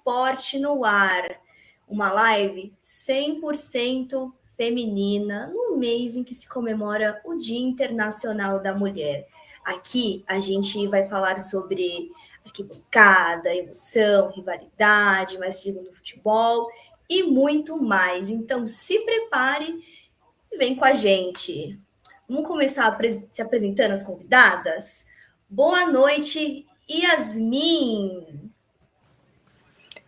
Esporte no Ar, uma live 100% feminina no mês em que se comemora o Dia Internacional da Mulher. Aqui a gente vai falar sobre arquibancada, emoção, rivalidade, mais digo no futebol e muito mais. Então se prepare e vem com a gente. Vamos começar se apresentando as convidadas? Boa noite, Yasmin!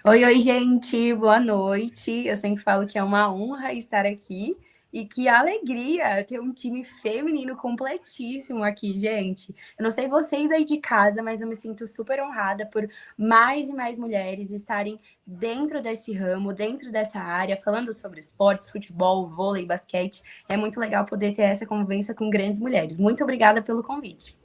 Oi, gente, boa noite. Eu sempre falo que é uma honra estar aqui e que alegria ter um time feminino completíssimo aqui, gente. Eu não sei vocês aí de casa, mas eu me sinto super honrada por mais e mais mulheres estarem dentro desse ramo, dentro dessa área, falando sobre esportes, futebol, vôlei, basquete. É muito legal poder ter essa convivência com grandes mulheres. Muito obrigada pelo convite.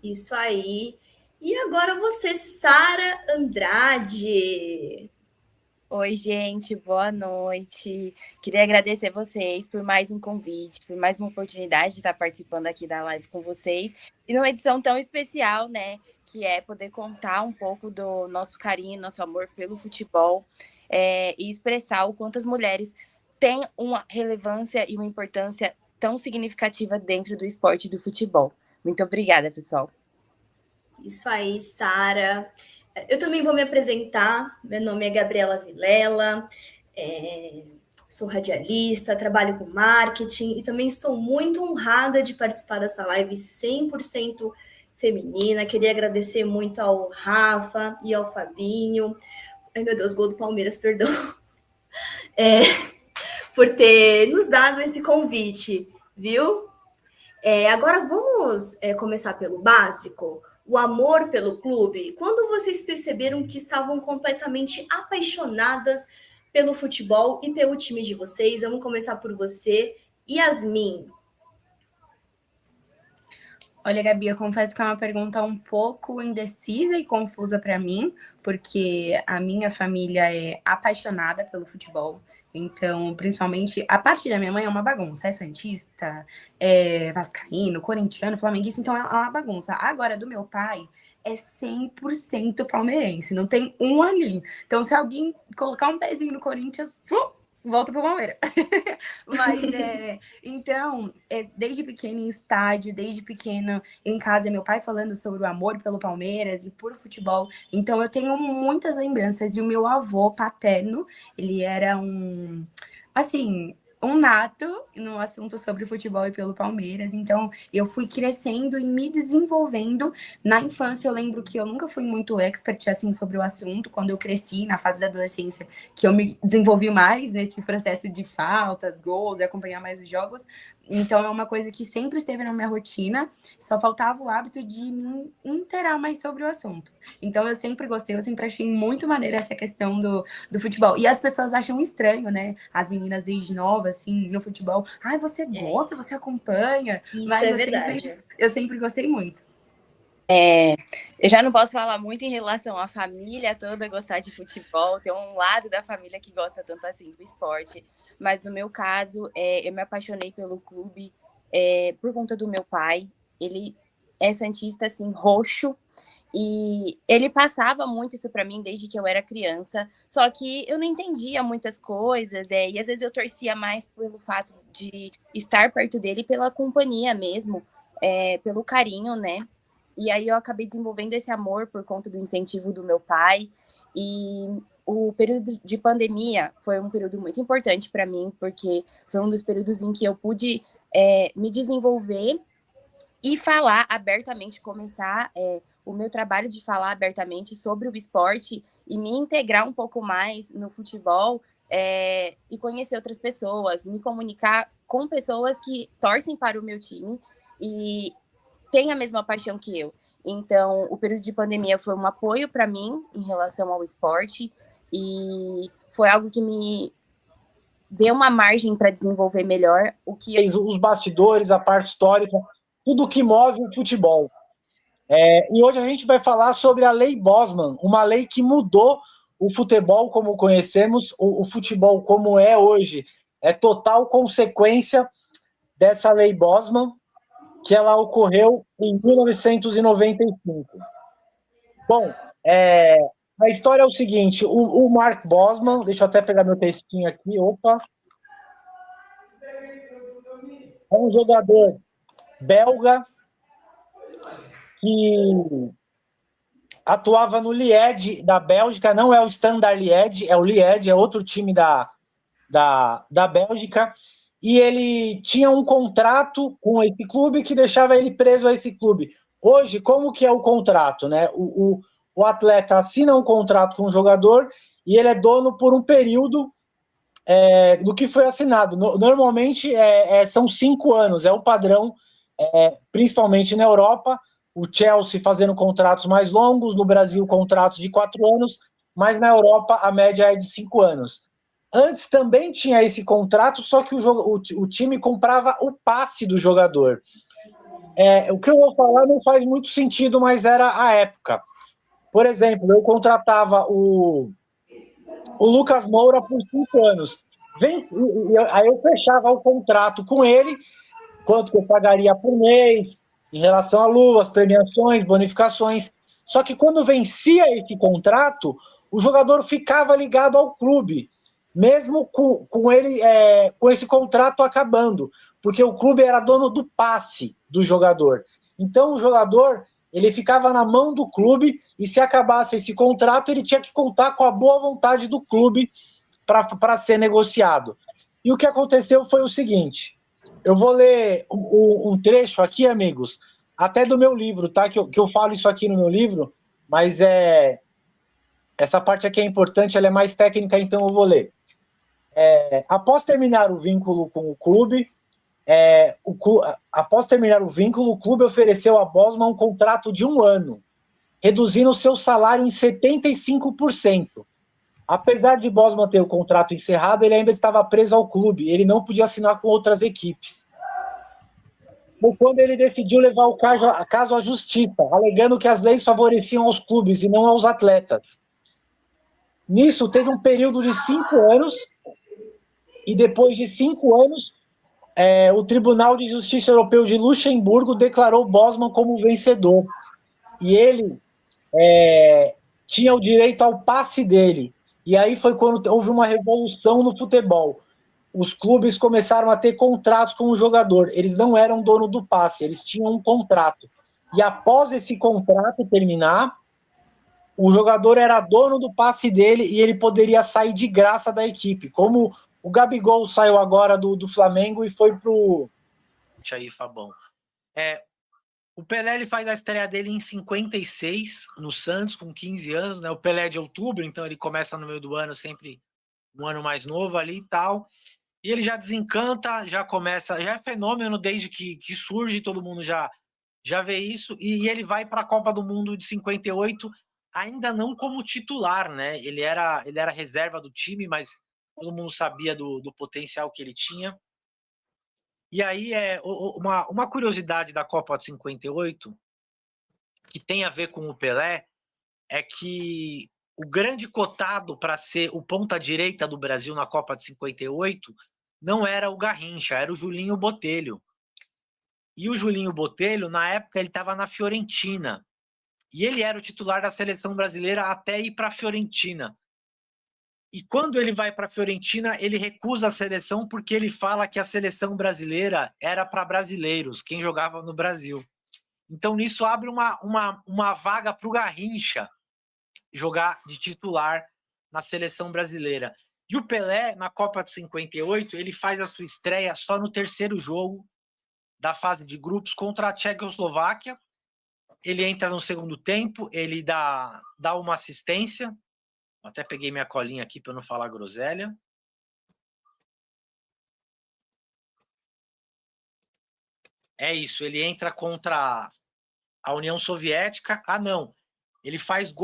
Isso aí. E agora você, Sara Andrade. Oi, gente, boa noite. Queria agradecer vocês por mais um convite, por mais uma oportunidade de estar participando aqui da live com vocês. E numa edição tão especial, né, que é poder contar um pouco do nosso carinho, nosso amor pelo futebol e expressar o quanto as mulheres têm uma relevância e uma importância tão significativa dentro do esporte e do futebol. Muito obrigada, pessoal. Isso aí, Sara. Eu também vou me apresentar. Meu nome é Gabriela Vilela, sou radialista, trabalho com marketing e também estou muito honrada de participar dessa live 100% feminina. Queria agradecer muito ao Rafa e ao Fabinho. Ai, meu Deus, gol do Palmeiras, perdão. Por ter nos dado esse convite, viu? Agora vamos começar pelo básico. O amor pelo clube. Quando vocês perceberam que estavam completamente apaixonadas pelo futebol e pelo time de vocês? Vamos começar por você, Yasmin. Olha, Gabi, eu confesso que é uma pergunta um pouco indecisa e confusa para mim, porque a minha família é apaixonada pelo futebol. Então, principalmente, a parte da minha mãe é uma bagunça. É santista, é vascaíno, corintiano, flamenguista, então é uma bagunça. Agora, do meu pai, é 100% palmeirense, não tem um ali. Então, se alguém colocar um pezinho no Corinthians, volta pro Palmeiras. Mas, então, desde pequena em estádio, desde pequena em casa, meu pai falando sobre o amor pelo Palmeiras e por futebol. Então, eu tenho muitas lembranças. E o meu avô paterno, ele era um nato no assunto sobre futebol e pelo Palmeiras. Então, eu fui crescendo e me desenvolvendo. Na infância, eu lembro que eu nunca fui muito expert, assim, sobre o assunto. Quando eu cresci, na fase da adolescência, que eu me desenvolvi mais nesse processo de faltas, gols e acompanhar mais os jogos. Então, é uma coisa que sempre esteve na minha rotina. Só faltava o hábito de me inteirar mais sobre o assunto. Então, eu sempre gostei, eu sempre achei muito maneira essa questão do futebol. E as pessoas acham estranho, né? As meninas desde nova, assim, no futebol. Ai, você gosta, você acompanha. Isso mas é verdade. Eu sempre gostei muito. Eu já não posso falar muito em relação à família toda gostar de futebol. Tem um lado da família que gosta tanto assim do esporte. Mas no meu caso, eu me apaixonei pelo clube por conta do meu pai. Ele é santista, assim, roxo. E ele passava muito isso para mim desde que eu era criança. Só que eu não entendia muitas coisas. E às vezes eu torcia mais pelo fato de estar perto dele, pela companhia mesmo, pelo carinho, né? E aí eu acabei desenvolvendo esse amor por conta do incentivo do meu pai. E o período de pandemia foi um período muito importante para mim, porque foi um dos períodos em que eu pude me desenvolver e falar abertamente, começar o meu trabalho de falar abertamente sobre o esporte e me integrar um pouco mais no futebol e conhecer outras pessoas, me comunicar com pessoas que torcem para o meu time e têm a mesma paixão que eu. Então, o período de pandemia foi um apoio para mim em relação ao esporte e foi algo que me deu uma margem para desenvolver melhor os bastidores, a parte histórica, tudo que move o futebol. E hoje a gente vai falar sobre a Lei Bosman, uma lei que mudou o futebol como conhecemos, o futebol como é hoje. É total consequência dessa Lei Bosman, que ela ocorreu em 1995. Bom, A história é o seguinte, o Mark Bosman, deixa eu até pegar meu textinho aqui, opa. É um jogador belga que atuava no Liège da Bélgica, não é o Standard Liège, é o Liège, é outro time da Bélgica, e ele tinha um contrato com esse clube que deixava ele preso a esse clube. Hoje, como que é o contrato, né? O atleta assina um contrato com o jogador e ele é dono por um período do que foi assinado. Normalmente são 5 anos, é o padrão, principalmente na Europa, o Chelsea fazendo contratos mais longos, no Brasil contratos de 4 anos, mas na Europa a média é de 5 anos. Antes também tinha esse contrato, só que o time comprava o passe do jogador. O que eu vou falar não faz muito sentido, mas era a época. Por exemplo, eu contratava o Lucas Moura por 5 anos. Aí eu fechava o contrato com ele, quanto que eu pagaria por mês, em relação a luvas, premiações, bonificações. Só que quando vencia esse contrato, o jogador ficava ligado ao clube, mesmo com ele com esse contrato acabando, porque o clube era dono do passe do jogador. Então o jogador ele ficava na mão do clube e se acabasse esse contrato, ele tinha que contar com a boa vontade do clube para ser negociado. E o que aconteceu foi o seguinte, eu vou ler um trecho aqui, amigos, até do meu livro, tá? Que eu falo isso aqui no meu livro, mas essa parte aqui é importante, ela é mais técnica, então eu vou ler. Após terminar o vínculo com o clube, o clube ofereceu a Bosman um contrato de 1 ano, reduzindo o seu salário em 75%. Apesar de Bosman ter o contrato encerrado, ele ainda estava preso ao clube, ele não podia assinar com outras equipes. Foi quando ele decidiu levar o caso à justiça, alegando que as leis favoreciam aos clubes e não aos atletas. Nisso, teve um período de 5 anos, e depois de 5 anos, o Tribunal de Justiça Europeu de Luxemburgo declarou Bosman como vencedor. E ele tinha o direito ao passe dele. E aí foi quando houve uma revolução no futebol. Os clubes começaram a ter contratos com o jogador. Eles não eram dono do passe, eles tinham um contrato. E após esse contrato terminar, o jogador era dono do passe dele e ele poderia sair de graça da equipe. Como o Gabigol saiu agora do Flamengo e foi pro... Deixa aí, Fabão. O Pelé ele faz a estreia dele em 56, no Santos, com 15 anos, né? O Pelé é de outubro, então ele começa no meio do ano, sempre um ano mais novo ali e tal. E ele já desencanta, já começa, já é fenômeno desde que surge, todo mundo já vê isso, e ele vai para a Copa do Mundo de 58, ainda não como titular, né? Ele era reserva do time, mas todo mundo sabia do potencial que ele tinha. E aí, uma curiosidade da Copa de 58, que tem a ver com o Pelé, é que o grande cotado para ser o ponta-direita do Brasil na Copa de 58 não era o Garrincha, era o Julinho Botelho. E o Julinho Botelho, na época, ele estava na Fiorentina. E ele era o titular da seleção brasileira até ir para a Fiorentina. E quando ele vai para a Fiorentina, ele recusa a seleção porque ele fala que a seleção brasileira era para brasileiros, quem jogava no Brasil. Então, nisso abre uma vaga para o Garrincha jogar de titular na seleção brasileira. E o Pelé, na Copa de 58, ele faz a sua estreia só no terceiro jogo da fase de grupos contra a Tchecoslováquia. Ele entra no segundo tempo, ele dá uma assistência. Até peguei minha colinha aqui para não falar groselha. É isso, ele entra contra a União Soviética. Ah, não. Ele faz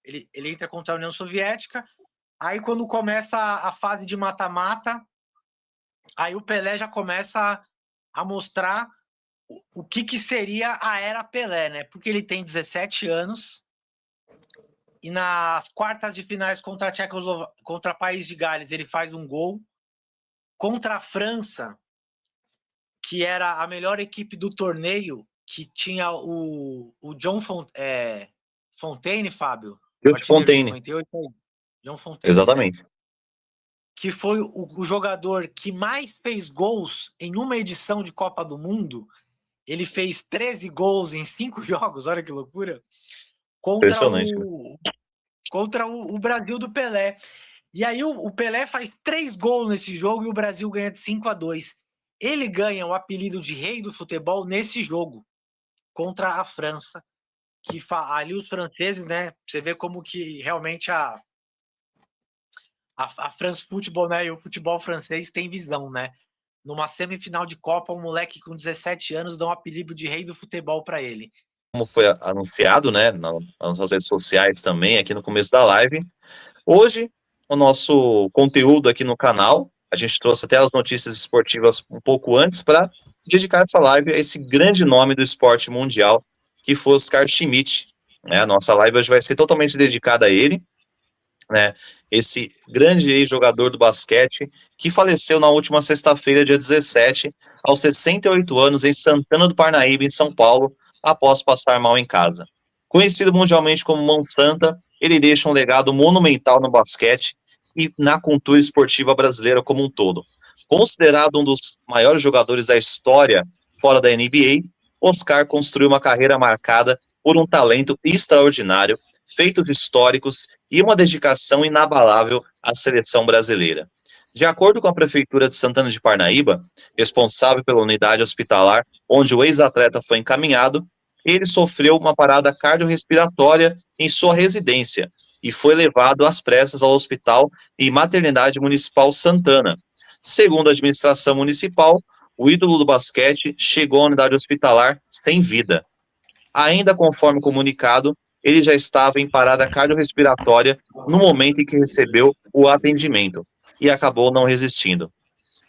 ele entra contra a União Soviética. Aí quando começa a fase de mata-mata, aí o Pelé já começa a mostrar o que seria a era Pelé, né? Porque ele tem 17 anos e nas quartas de finais contra contra o País de Gales ele faz um gol. Contra a França, que era a melhor equipe do torneio, que tinha o John Fontaine, Fábio. o Just artilheiro de Fontaine. 58, John Fontaine, né? Exatamente. Que foi o jogador que mais fez gols em uma edição de Copa do Mundo. Ele fez 13 gols em 5 jogos, olha que loucura, Impressionante. contra o Brasil do Pelé. E aí o Pelé faz 3 gols nesse jogo e o Brasil ganha de 5-2. Ele ganha o apelido de rei do futebol nesse jogo, contra a França, que ali os franceses, né, você vê como que realmente a France Football, né, e o futebol francês tem visão, né? Numa semifinal de Copa, um moleque com 17 anos dá um apelido de rei do futebol para ele. Como foi anunciado, né, nas nossas redes sociais também, aqui no começo da live, hoje, o nosso conteúdo aqui no canal, a gente trouxe até as notícias esportivas um pouco antes para dedicar essa live a esse grande nome do esporte mundial, que foi Oscar Schmidt, né? A nossa live hoje vai ser totalmente dedicada a ele, né? Esse grande ex-jogador do basquete que faleceu na última sexta-feira, dia 17, aos 68 anos, em Santana do Parnaíba, em São Paulo, após passar mal em casa. Conhecido mundialmente como Mão Santa, ele deixa um legado monumental no basquete e na cultura esportiva brasileira como um todo. Considerado um dos maiores jogadores da história fora da NBA, Oscar construiu uma carreira marcada por um talento extraordinário, feitos históricos e uma dedicação inabalável à seleção brasileira. De acordo com a Prefeitura de Santana de Parnaíba, responsável pela unidade hospitalar onde o ex-atleta foi encaminhado, ele sofreu uma parada cardiorrespiratória em sua residência e foi levado às pressas ao Hospital e Maternidade Municipal Santana. Segundo a administração municipal, o ídolo do basquete chegou à unidade hospitalar sem vida. Ainda conforme comunicado, ele já estava em parada cardiorrespiratória no momento em que recebeu o atendimento e acabou não resistindo.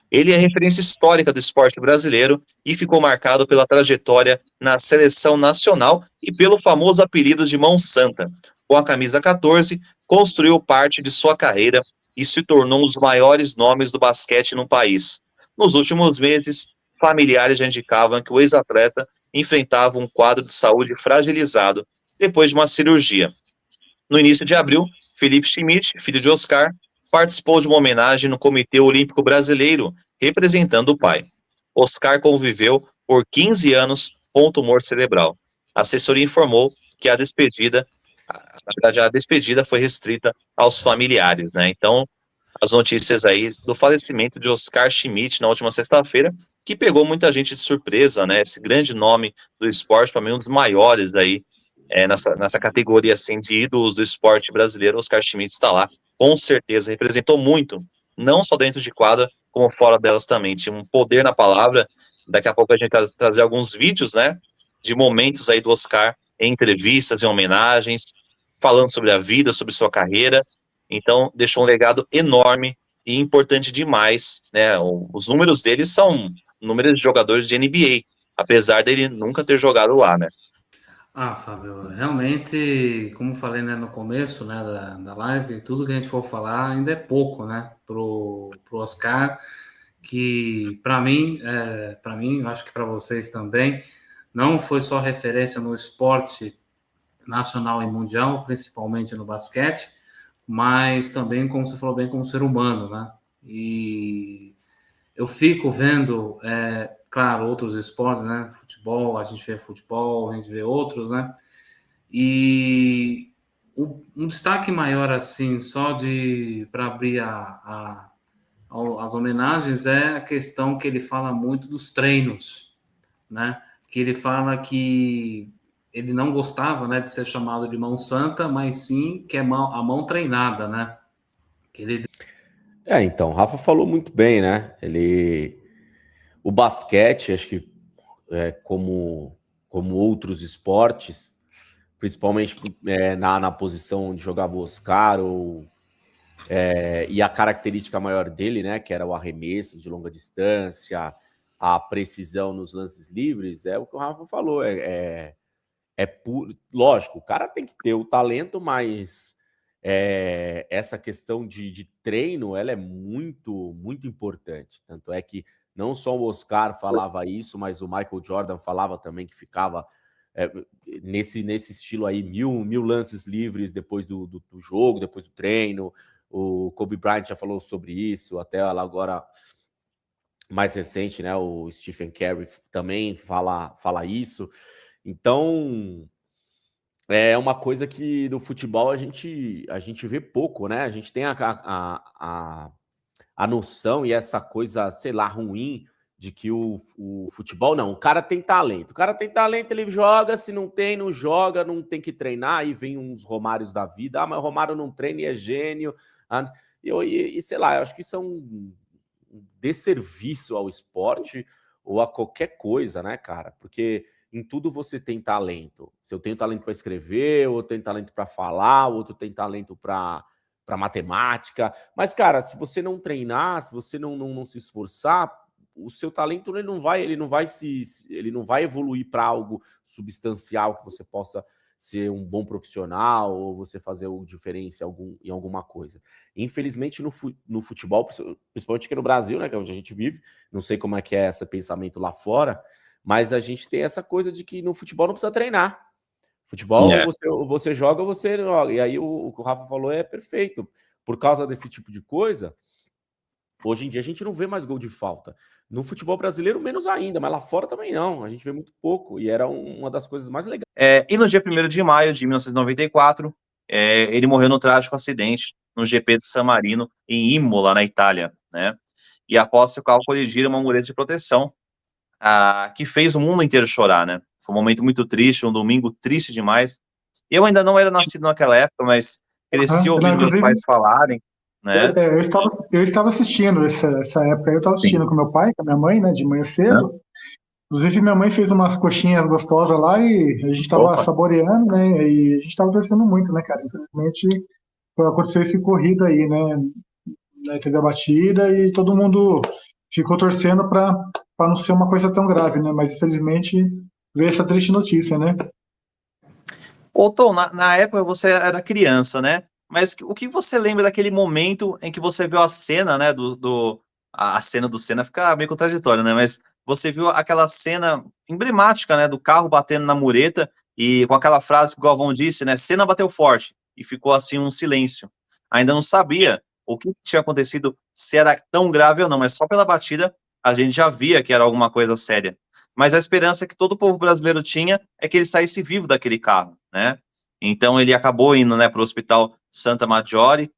Ele é referência histórica do esporte brasileiro e ficou marcado pela trajetória na seleção nacional e pelo famoso apelido de Mão Santa. Com a camisa 14, construiu parte de sua carreira e se tornou um dos maiores nomes do basquete no país. Nos últimos meses, familiares já indicavam que o ex-atleta enfrentava um quadro de saúde fragilizado depois de uma cirurgia. No início de abril, Felipe Schmidt, filho de Oscar, participou de uma homenagem no Comitê Olímpico Brasileiro, representando o pai. Oscar conviveu por 15 anos com o tumor cerebral. A assessoria informou que a despedida foi restrita aos familiares, né? Então, as notícias aí do falecimento de Oscar Schmidt na última sexta-feira, que pegou muita gente de surpresa, né? Esse grande nome do esporte, para mim, um dos maiores aí, nessa categoria assim, de ídolos do esporte brasileiro. Oscar Schmidt está lá, com certeza, representou muito, não só dentro de quadra, como fora delas também. Tinha um poder na palavra. Daqui a pouco a gente vai trazer alguns vídeos, né, de momentos aí do Oscar em entrevistas, em homenagens, falando sobre a vida, sobre sua carreira. Então, deixou um legado enorme e importante demais, né? Os números dele são números de jogadores de NBA, apesar dele nunca ter jogado lá, né? Fábio, realmente, como falei, né, no começo, né, da live, tudo que a gente for falar ainda é pouco, né, pro Oscar, que para mim, eu acho que para vocês também, não foi só referência no esporte nacional e mundial, principalmente no basquete, mas também, como você falou bem, como ser humano, né, e eu fico vendo, claro, outros esportes, né? Futebol, a gente vê outros, né? E um destaque maior, assim, só para abrir as homenagens, é a questão que ele fala muito dos treinos, né? Que ele fala que ele não gostava, né, de ser chamado de Mão Santa, mas sim que é a mão treinada, né? Que ele... Então, o Rafa falou muito bem, né? O basquete, acho que como outros esportes, principalmente na posição onde jogava o Oscar, e a característica maior dele, né, que era o arremesso de longa distância, a precisão nos lances livres, é o que o Rafa falou, puro. Lógico, o cara tem que ter o talento, mas essa questão de treino, ela é muito, muito importante. Tanto é que não só o Oscar falava isso, mas o Michael Jordan falava também que ficava nesse estilo aí, mil lances livres depois do jogo, depois do treino. O Kobe Bryant já falou sobre isso, até lá agora mais recente, né? O Stephen Curry também fala isso. Então, é uma coisa que no futebol a gente vê pouco, né? A gente tem a noção e essa coisa, sei lá, ruim de que o futebol, não, o cara tem talento. O cara tem talento, ele joga, se não tem, não joga, não tem que treinar, aí vem uns Romários da vida, mas o Romário não treina e é gênio. E sei lá, eu acho que isso é um desserviço ao esporte ou a qualquer coisa, né, cara? Porque em tudo você tem talento. Se eu tenho talento para escrever, ou eu tenho talento para falar, ou outro tem talento para matemática. Mas, cara, se você não treinar, se você não se esforçar, o seu talento ele não vai evoluir para algo substancial que você possa ser um bom profissional ou você fazer diferença em alguma coisa. Infelizmente, no futebol, principalmente aqui no Brasil, né, que é onde a gente vive, não sei como é que é esse pensamento lá fora, mas a gente tem essa coisa de que no futebol não precisa treinar. Futebol, você joga, você joga. E aí o que o Rafa falou é perfeito. Por causa desse tipo de coisa, hoje em dia a gente não vê mais gol de falta. No futebol brasileiro, menos ainda, mas lá fora também não. A gente vê muito pouco. E era uma das coisas mais legais. E no dia 1º de maio de 1994, ele morreu no trágico acidente no GP de San Marino, em Imola, na Itália, né? E após o carro coligir uma mureta de proteção, que fez o mundo inteiro chorar, né? Foi um momento muito triste, um domingo triste demais. Eu ainda não era nascido naquela época, mas cresci ouvindo meus pais falarem, né? Eu estava assistindo essa época, eu estava assistindo com meu pai, com a minha mãe, né, de manhã cedo. Inclusive, minha mãe fez umas coxinhas gostosas lá e a gente estava saboreando, né, e a gente estava torcendo muito, né, cara. Infelizmente, aconteceu esse corrido aí, né, teve a batida e todo mundo ficou torcendo para não ser uma coisa tão grave, né, mas infelizmente veio essa triste notícia, né. Ô, Tom, na época você era criança, né? Mas o que você lembra daquele momento em que você viu a cena, né? A cena do Senna fica meio contraditória, né? Mas você viu aquela cena emblemática, né? Do carro batendo na mureta e com aquela frase que o Galvão disse, né? Senna bateu forte. E ficou assim um silêncio. Ainda não sabia o que tinha acontecido, se era tão grave ou não, mas só pela batida a gente já via que era alguma coisa séria. Mas a esperança que todo o povo brasileiro tinha é que ele saísse vivo daquele carro, né? Então ele acabou indo, né, para o Hospital Santa Maggiore,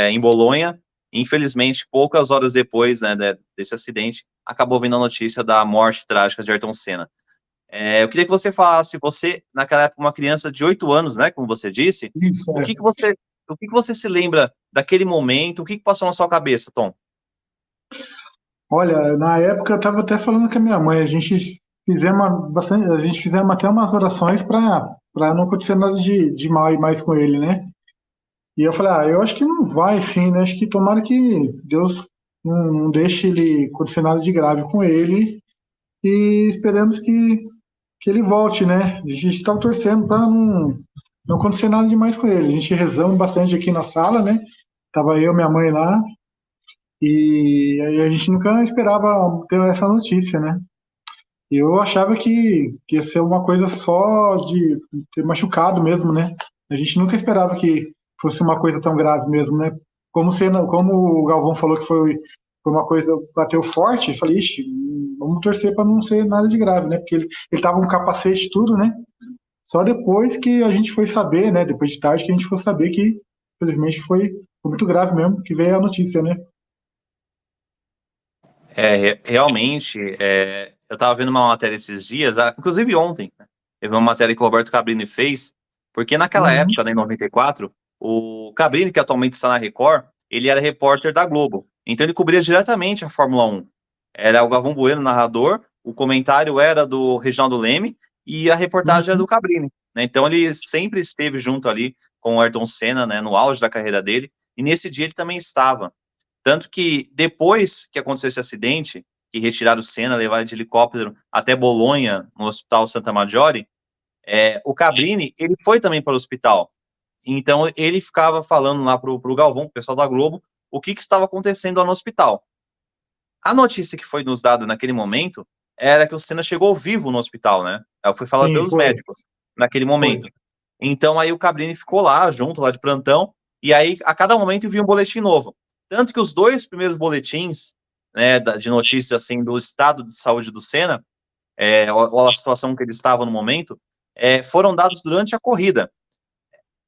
em Bolonha. Infelizmente, poucas horas depois, né, desse acidente, acabou vindo a notícia da morte trágica de Ayrton Senna. Eu queria que você falasse, você, naquela época, uma criança de 8 anos, né, como você disse, o que você se lembra daquele momento, o que passou na sua cabeça, Tom? Olha, na época eu estava até falando com a minha mãe, a gente fizemos até umas orações para não acontecer nada de mal e mais com ele, né? E eu falei, eu acho que não vai sim, né? Acho que tomara que Deus não deixe ele acontecer nada de grave com ele e esperamos que ele volte, né? A gente estava torcendo para não acontecer nada demais com ele. A gente rezamos bastante aqui na sala, né? Tava eu e minha mãe lá. E aí a gente nunca esperava ter essa notícia, né? Eu achava que ia ser uma coisa só de ter machucado mesmo, né? A gente nunca esperava que fosse uma coisa tão grave mesmo, né? Como o Galvão falou que foi uma coisa, bateu forte, eu falei, ixi, vamos torcer para não ser nada de grave, né? Porque ele tava com capacete e tudo, né? Só depois que a gente foi saber, né? Depois de tarde que a gente foi saber que, infelizmente, foi muito grave mesmo, que veio a notícia, né? Realmente, eu estava vendo uma matéria esses dias, inclusive ontem, né? Eu vi uma matéria que o Roberto Cabrini fez, porque naquela época, né, em 94, o Cabrini, que atualmente está na Record, ele era repórter da Globo, então ele cobria diretamente a Fórmula 1. Era o Galvão Bueno, narrador, o comentário era do Reginaldo Leme, e a reportagem era do Cabrini, né? Então ele sempre esteve junto ali com o Ayrton Senna, né, no auge da carreira dele, e nesse dia ele também estava. Tanto que depois que aconteceu esse acidente, que retiraram o Senna, levaram de helicóptero até Bolonha, no Hospital Santa Maggiore, o Cabrini, ele foi também para o hospital. Então ele ficava falando lá pro Galvão, pro pessoal da Globo, o que estava acontecendo lá no hospital. A notícia que foi nos dada naquele momento era que o Senna chegou vivo no hospital, né? Foi falado Sim, pelos foi. médicos naquele momento. Então aí o Cabrini ficou lá, junto, lá de plantão, e aí a cada momento vinha um boletim novo. Tanto que os 2 primeiros boletins, né, de notícias assim do estado de saúde do Senna, ou a situação que ele estava no momento, foram dados durante a corrida.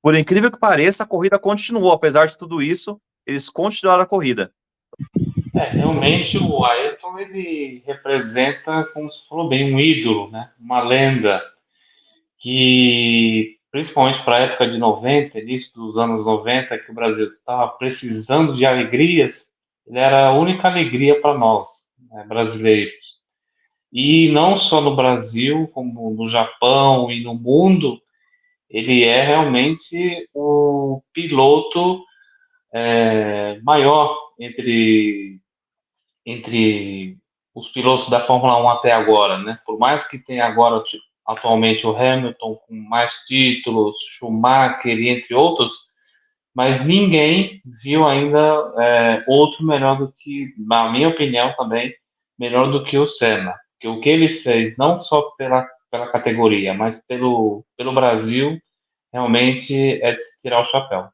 Por incrível que pareça, a corrida continuou, apesar de tudo isso, eles continuaram a corrida. Realmente o Ayrton, ele representa, como você falou bem, um ídolo, né? Uma lenda que, principalmente para a época de 90, início dos anos 90, que o Brasil estava precisando de alegrias, ele era a única alegria para nós, né, brasileiros. E não só no Brasil, como no Japão e no mundo, ele é realmente o piloto maior entre os pilotos da Fórmula 1 até agora, né? Por mais que tenha agora atualmente o Hamilton com mais títulos, Schumacher e entre outros, mas ninguém viu ainda outro melhor do que, na minha opinião também, melhor do que o Senna. Porque o que ele fez, não só pela categoria, mas pelo Brasil, realmente é de se tirar o chapéu.